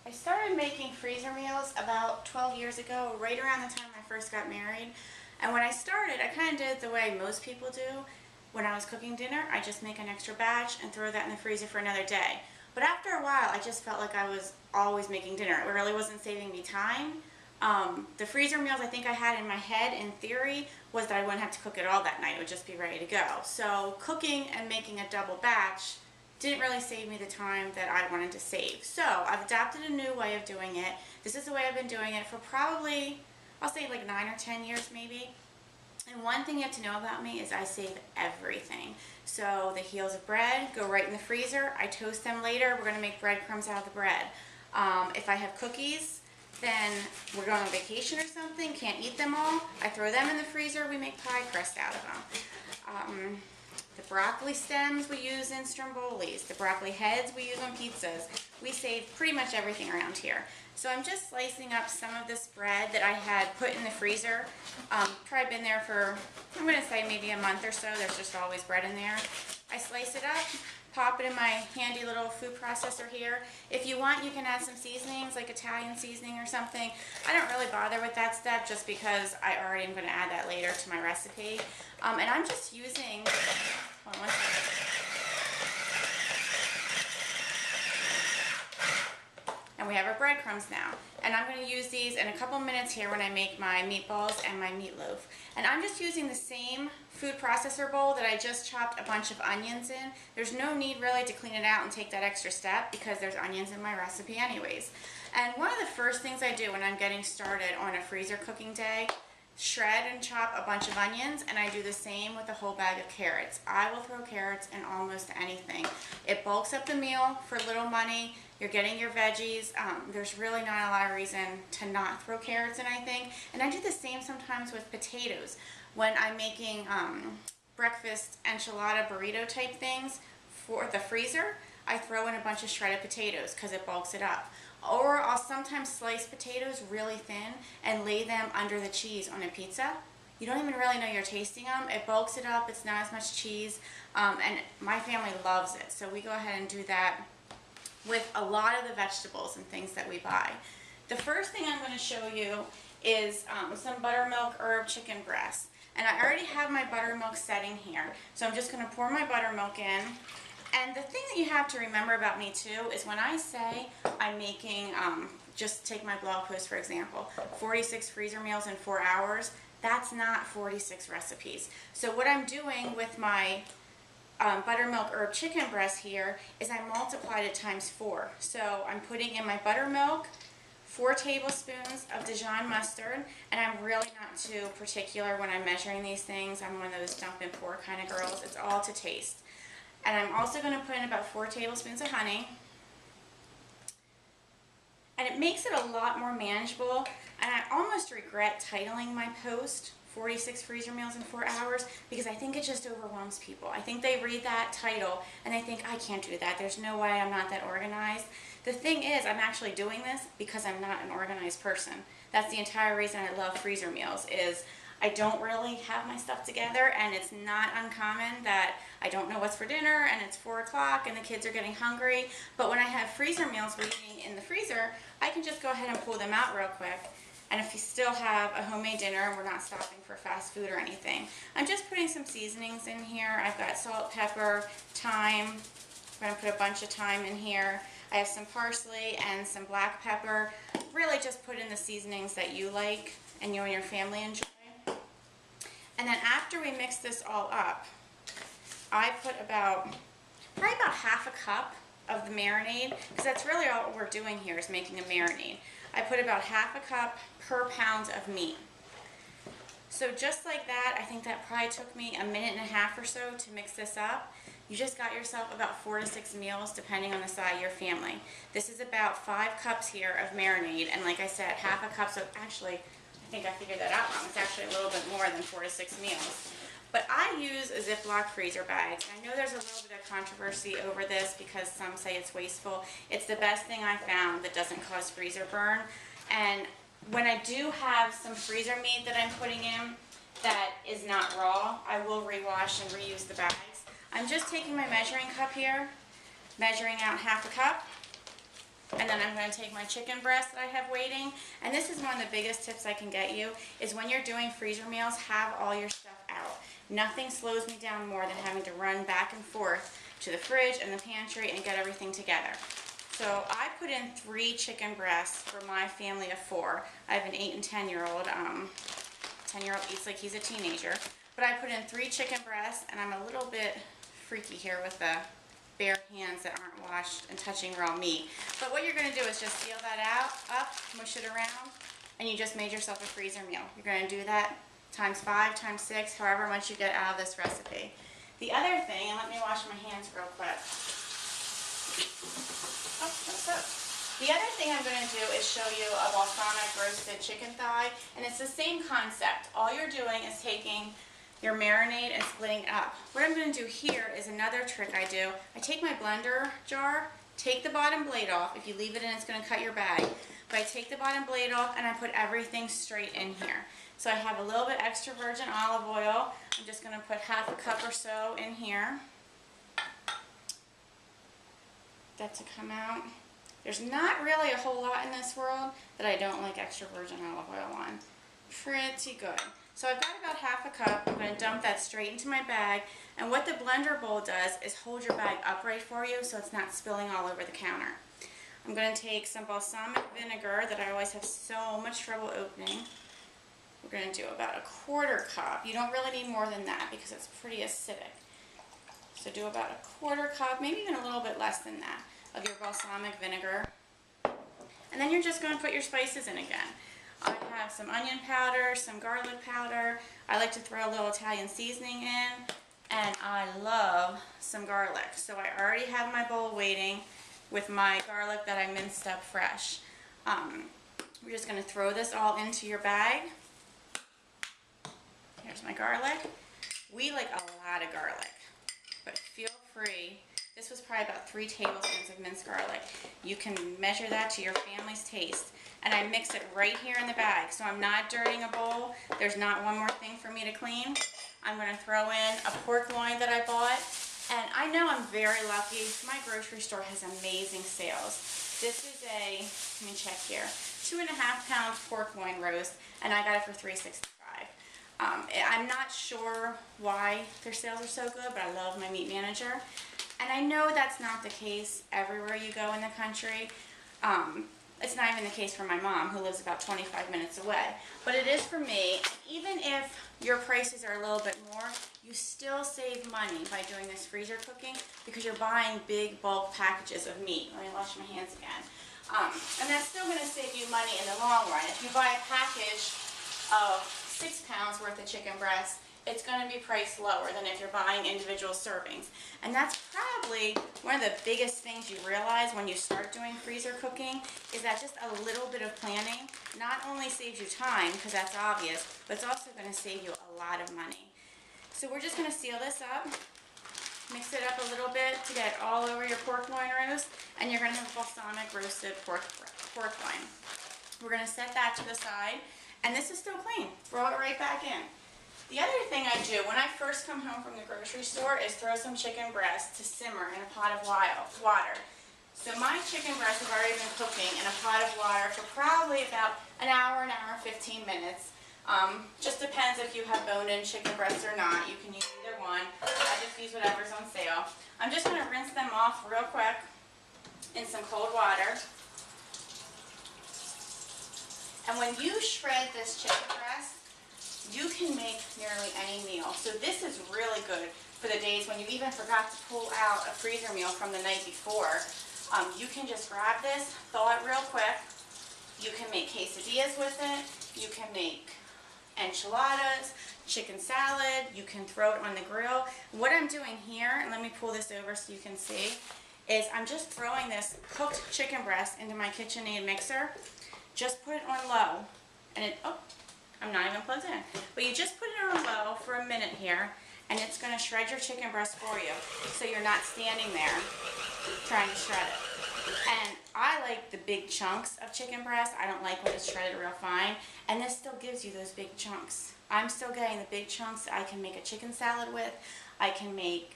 I started making freezer meals about 12 years ago, right around the time I first got married. And when I started, I kind of did it the way most people do. When I was cooking dinner, I just make an extra batch and throw that in the freezer for another day. But after a while, I just felt like I was always making dinner. It really wasn't saving me time. The freezer meals I think I had in my head, in theory, was that I wouldn't have to cook it all that night. It would just be ready to go. So cooking and making a double batch didn't really save me the time that I wanted to save. So I've adapted a new way of doing it. This is the way I've been doing it for probably, I'll say like 9 or 10 years maybe. And one thing you have to know about me is I save everything. So the heels of bread go right in the freezer. I toast them later. We're going to make breadcrumbs out of the bread. If I have cookies, then we're going on vacation or something, can't eat them all, I throw them in the freezer. We make pie crust out of them. The broccoli stems we use in strombolis. The broccoli heads we use on pizzas. We save pretty much everything around here. So I'm just slicing up some of this bread that I had put in the freezer. Probably been there for, I'm going to say maybe a month or so. There's just always bread in there. I slice it up, pop it in my handy little food processor here. If you want, you can add some seasonings, like Italian seasoning or something. I don't really bother with that step just because I already am going to add that later to my recipe. And I'm just using, hold on one second. And we have our breadcrumbs now. And I'm going to use these in a couple minutes here when I make my meatballs and my meatloaf. And I'm just using the same food processor bowl that I just chopped a bunch of onions in. There's no need really to clean it out and take that extra step because there's onions in my recipe anyways. And one of the first things I do when I'm getting started on a freezer cooking day, shred and chop a bunch of onions, and I do the same with a whole bag of carrots. I will throw carrots in almost anything. It bulks up the meal for little money. You're getting your veggies. There's really not a lot of reason to not throw carrots in, I think. And I do the same sometimes with potatoes. When I'm making breakfast enchilada burrito type things for the freezer, I throw in a bunch of shredded potatoes because it bulks it up. Or I'll sometimes slice potatoes really thin and lay them under the cheese on a pizza. You don't even really know you're tasting them. It bulks it up. It's not as much cheese. And my family loves it. So we go ahead and do that with a lot of the vegetables and things that we buy. The first thing I'm going to show you is some buttermilk herb chicken breast. And I already have my buttermilk setting here. So I'm just going to pour my buttermilk in. And the thing that you have to remember about me too is when I say I'm making, just take my blog post for example, 46 freezer meals in 4 hours, that's not 46 recipes. So what I'm doing with my buttermilk herb chicken breast here is I multiplied it times 4. So I'm putting in my buttermilk, 4 tablespoons of Dijon mustard, and I'm really not too particular when I'm measuring these things. I'm one of those dump and pour kind of girls. It's all to taste. And I'm also going to put in about 4 tablespoons of honey. And it makes it a lot more manageable. And I almost regret titling my post 46 freezer meals in 4 hours because I think it just overwhelms people. I think they read that title and they think, I can't do that. There's no way, I'm not that organized. The thing is, I'm actually doing this because I'm not an organized person. That's the entire reason I love freezer meals is I don't really have my stuff together, and it's not uncommon that I don't know what's for dinner and it's 4 o'clock and the kids are getting hungry. But when I have freezer meals waiting in the freezer, I can just go ahead and pull them out real quick. And if you still have a homemade dinner and we're not stopping for fast food or anything, I'm just putting some seasonings in here. I've got salt, pepper, thyme. I'm going to put a bunch of thyme in here. I have some parsley and some black pepper. Really just put in the seasonings that you like and you and your family enjoy. And then after we mix this all up, I put probably about half a cup of the marinade, because that's really all we're doing here is making a marinade. I put about half a cup per pound of meat. So just like that, I think that probably took me a minute and a half or so to mix this up. You just got yourself about 4 to 6 meals depending on the size of your family. This is about 5 cups here of marinade, and like I said, half a cup, so actually, I think I figured that out wrong. It's actually a little bit more than 4 to 6 meals. But I use a Ziploc freezer bag. I know there's a little bit of controversy over this because some say it's wasteful. It's the best thing I found that doesn't cause freezer burn. And when I do have some freezer meat that I'm putting in that is not raw, I will rewash and reuse the bags. I'm just taking my measuring cup here, measuring out half a cup. And then I'm going to take my chicken breast that I have waiting. And this is one of the biggest tips I can get you, is when you're doing freezer meals, have all your stuff out. Nothing slows me down more than having to run back and forth to the fridge and the pantry and get everything together. So I put in 3 chicken breasts for my family of 4. I have an 8 and 10-year-old. 10-year-old eats like he's a teenager. But I put in 3 chicken breasts, and I'm a little bit freaky here with the bare hands that aren't washed and touching raw meat. But what you're going to do is just seal that up, mush it around, and you just made yourself a freezer meal. You're going to do that times 5, times 6, however much you get out of this recipe. The other thing, and let me wash my hands real quick. Oh, that's up. The other thing I'm going to do is show you a balsamic roasted chicken thigh, and it's the same concept. All you're doing is taking your marinade and splitting it up. What I'm going to do here is another trick I do. I take my blender jar, take the bottom blade off. If you leave it in, it's going to cut your bag. But I take the bottom blade off and I put everything straight in here. So I have a little bit extra virgin olive oil. I'm just going to put half a cup or so in here. That to come out. There's not really a whole lot in this world that I don't like extra virgin olive oil on. Pretty good. So I've got about half a cup. I'm going to dump that straight into my bag. And what the blender bowl does is hold your bag upright for you so it's not spilling all over the counter. I'm going to take some balsamic vinegar that I always have so much trouble opening. We're going to do about a 1/4 cup. You don't really need more than that because it's pretty acidic. So do about a 1/4 cup, maybe even a little bit less than that, of your balsamic vinegar. And then you're just going to put your spices in again. I have some onion powder, some garlic powder. I like to throw a little Italian seasoning in, and I love some garlic. So I already have my bowl waiting with my garlic that I minced up fresh. We're just going to throw this all into your bag. Here's my garlic. We like a lot of garlic, but feel free. This was probably about 3 tablespoons of minced garlic. You can measure that to your family's taste. And I mix it right here in the bag, so I'm not dirtying a bowl. There's not one more thing for me to clean. I'm going to throw in a pork loin that I bought. And I know I'm very lucky. My grocery store has amazing sales. This is a, let me check here, 2.5-pound pork loin roast, and I got it for $3.65. I'm not sure why their sales are so good, but I love my meat manager. And I know that's not the case everywhere you go in the country. It's not even the case for my mom, who lives about 25 minutes away. But it is for me. Even if your prices are a little bit more, you still save money by doing this freezer cooking because you're buying big bulk packages of meat. Let me wash my hands again. And that's still going to save you money in the long run. If you buy a package of 6 pounds worth of chicken breast, it's going to be priced lower than if you're buying individual servings. And that's probably one of the biggest things you realize when you start doing freezer cooking, is that just a little bit of planning not only saves you time, because that's obvious, but it's also going to save you a lot of money. So we're just going to seal this up, mix it up a little bit to get all over your pork loin roast, and you're going to have balsamic roasted pork loin. We're going to set that to the side, and this is still clean. Throw it right back in. The other thing I do when I first come home from the grocery store is throw some chicken breast to simmer in a pot of water. So my chicken breast have already been cooking in a pot of water for probably about an hour and 15 minutes. Just depends if you have bone-in chicken breasts or not. You can use either one. I just use whatever's on sale. I'm just going to rinse them off real quick in some cold water. And when you shred this chicken breast, you can make nearly any meal. So this is really good for the days when you even forgot to pull out a freezer meal from the night before. You can just grab this, thaw it real quick. You can make quesadillas with it. You can make enchiladas, chicken salad. You can throw it on the grill. What I'm doing here, and let me pull this over so you can see, is I'm just throwing this cooked chicken breast into my KitchenAid mixer. Just put it on low, and I'm not even plugged in. But you just put it on low for a minute here, and it's going to shred your chicken breast for you, so you're not standing there trying to shred it. And I like the big chunks of chicken breast. I don't like when it's shredded real fine, and this still gives you those big chunks. I'm still getting the big chunks that I can make a chicken salad with. I can make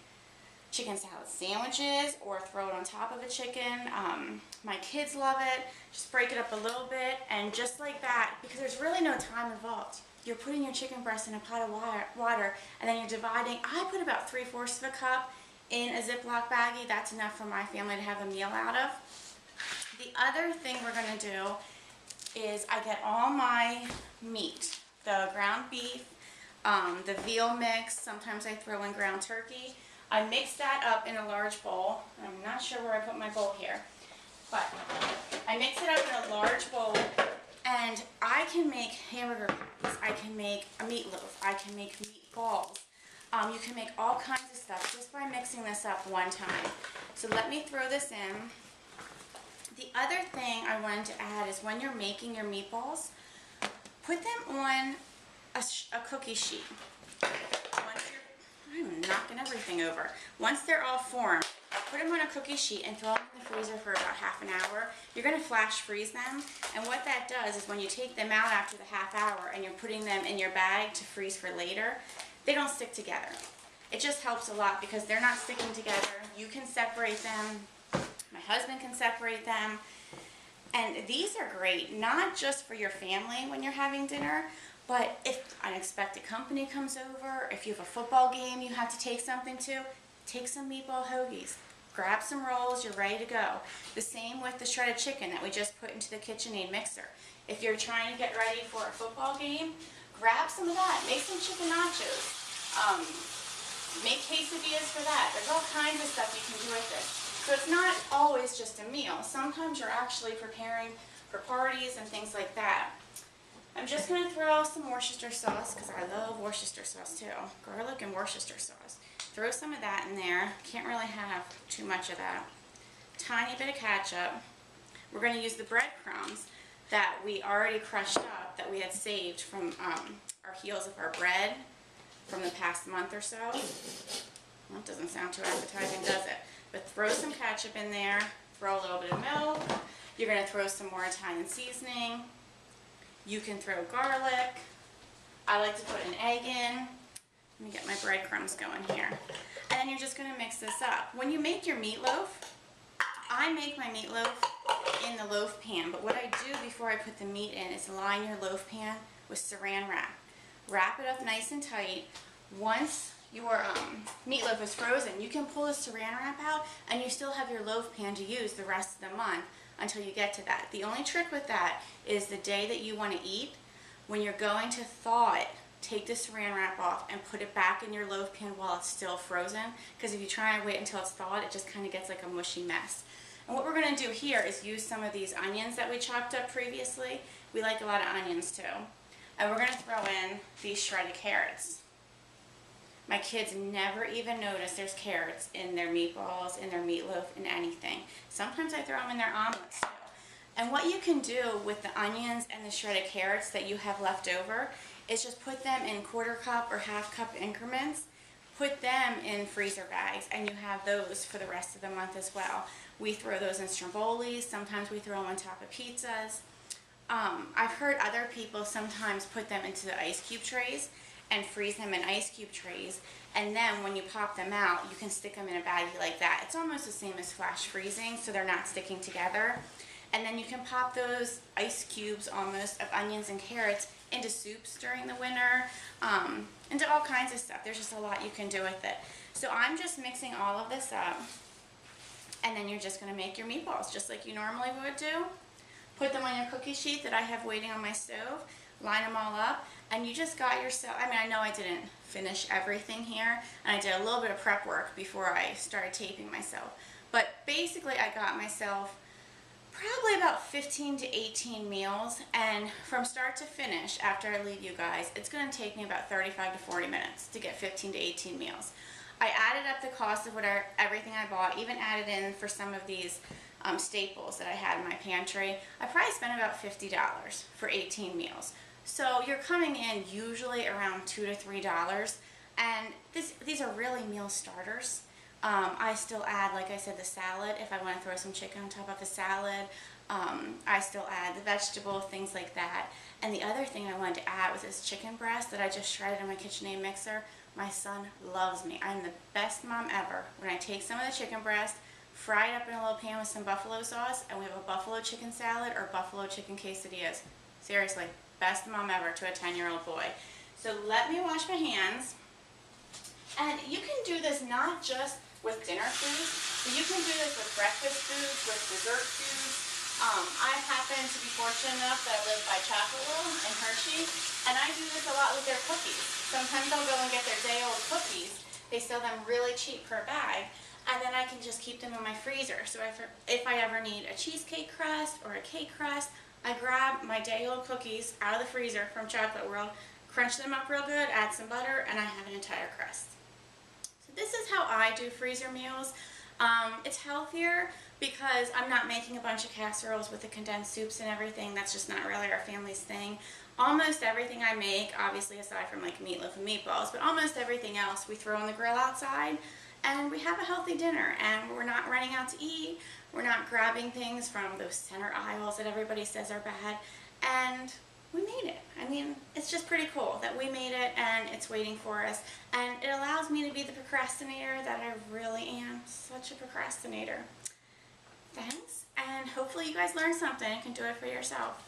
chicken salad sandwiches or throw it on top of a chicken. My kids love it. Just break it up a little bit, and just like that, because there's really no time involved. You're putting your chicken breast in a pot of water, and then you're dividing. I put about 3/4 of a cup in a Ziploc baggie. That's enough for my family to have a meal out of. The other thing we're going to do is I get all my meat, the ground beef, the veal mix. Sometimes I throw in ground turkey. I mix that up in a large bowl. I'm not sure where I put my bowl here, but I mix it up in a large bowl, and I can make hamburger patties. I can make a meatloaf. I can make meatballs. You can make all kinds of stuff just by mixing this up one time. So let me throw this in. The other thing I wanted to add is when you're making your meatballs, put them on a cookie sheet. I'm knocking everything over. Once they're all formed, put them on a cookie sheet and throw them in the freezer for about half an hour. You're going to flash freeze them, and what that does is when you take them out after the half hour and you're putting them in your bag to freeze for later, they don't stick together. It just helps a lot because they're not sticking together. You can separate them. My husband can separate them. And these are great, not just for your family when you're having dinner, but if unexpected company comes over, if you have a football game you have to take something to, take some meatball hoagies. Grab some rolls, you're ready to go. The same with the shredded chicken that we just put into the KitchenAid mixer. If you're trying to get ready for a football game, grab some of that. Make some chicken nachos. Make quesadillas for that. There's all kinds of stuff you can do with this. So it's not always just a meal. Sometimes you're actually preparing for parties and things like that. I'm just going to throw some Worcestershire sauce because I love Worcestershire sauce too. Garlic and Worcestershire sauce. Throw some of that in there. Can't really have too much of that. Tiny bit of ketchup. We're going to use the breadcrumbs that we already crushed up that we had saved from our heels of our bread from the past month or so. Well, it doesn't sound too appetizing, does it? But throw some ketchup in there. Throw a little bit of milk. You're going to throw some more Italian seasoning. You can throw garlic. I like to put an egg in. Let me get my breadcrumbs going here. And then you're just going to mix this up. When you make your meatloaf, I make my meatloaf in the loaf pan, but what I do before I put the meat in is line your loaf pan with saran wrap. Wrap it up nice and tight. Once your meatloaf is frozen, you can pull the saran wrap out and you still have your loaf pan to use the rest of the month until you get to that. The only trick with that is the day that you want to eat, when you're going to thaw it, take the saran wrap off and put it back in your loaf pan while it's still frozen, because if you try and wait until it's thawed, it just kind of gets like a mushy mess. And what we're going to do here is use some of these onions that we chopped up previously. We like a lot of onions too. And we're going to throw in these shredded carrots. My kids never even notice there's carrots in their meatballs, in their meatloaf, in anything. Sometimes I throw them in their omelets too. And what you can do with the onions and the shredded carrots that you have left over is just put them in 1/4 cup or 1/2 cup increments. Put them in freezer bags and you have those for the rest of the month as well. We throw those in strombolis. Sometimes we throw them on top of pizzas. I've heard other people sometimes put them into the ice cube trays and freeze them in ice cube trays, and then when you pop them out you can stick them in a baggie like that. It's almost the same as flash freezing, so they're not sticking together. And then you can pop those ice cubes almost of onions and carrots into soups during the winter, into all kinds of stuff. There's just a lot you can do with it. So I'm just mixing all of this up, and then you're just going to make your meatballs just like you normally would do. Put them on your cookie sheet that I have waiting on my stove, line them all up, and you just got yourself, I mean, I know I didn't finish everything here, and I did a little bit of prep work before I started taping myself, but basically I got myself probably about 15 to 18 meals, and from start to finish, after I leave you guys, it's going to take me about 35 to 40 minutes to get 15 to 18 meals. I added up the cost of everything I bought, even added in for some of these staples that I had in my pantry. I probably spent about $50 for 18 meals. So you're coming in usually around $2 to $3, and these are really meal starters. I still add, like I said, the salad if I want to throw some chicken on top of the salad. I still add the vegetable, things like that. And the other thing I wanted to add was this chicken breast that I just shredded in my KitchenAid mixer. My son loves me. I'm the best mom ever. When I take some of the chicken breast, fry it up in a little pan with some buffalo sauce, and we have a buffalo chicken salad or buffalo chicken quesadillas. Seriously, best mom ever to a 10-year-old boy. So let me wash my hands. And you can do this not just with dinner foods, but you can do this with breakfast foods, with dessert foods. I happen to be fortunate enough that I live by Chocolate World in Hershey, and I do this a lot with their cookies. Sometimes I'll go and get their day-old cookies. They sell them really cheap per bag, and then I can just keep them in my freezer. So if I ever need a cheesecake crust or a cake crust, I grab my day-old cookies out of the freezer from Chocolate World, crunch them up real good, add some butter, and I have an entire crust. So this is how I do freezer meals. It's healthier because I'm not making a bunch of casseroles with the condensed soups and everything. That's just not really our family's thing. Almost everything I make, obviously aside from like meatloaf and meatballs, but almost everything else we throw on the grill outside, and we have a healthy dinner, and we're not running out to eat. We're not grabbing things from those center aisles that everybody says are bad, and we made it. I mean, it's just pretty cool that we made it and it's waiting for us, and it allows me to be the procrastinator that I really am. Such a procrastinator. Thanks, and hopefully you guys learned something and can do it for yourself.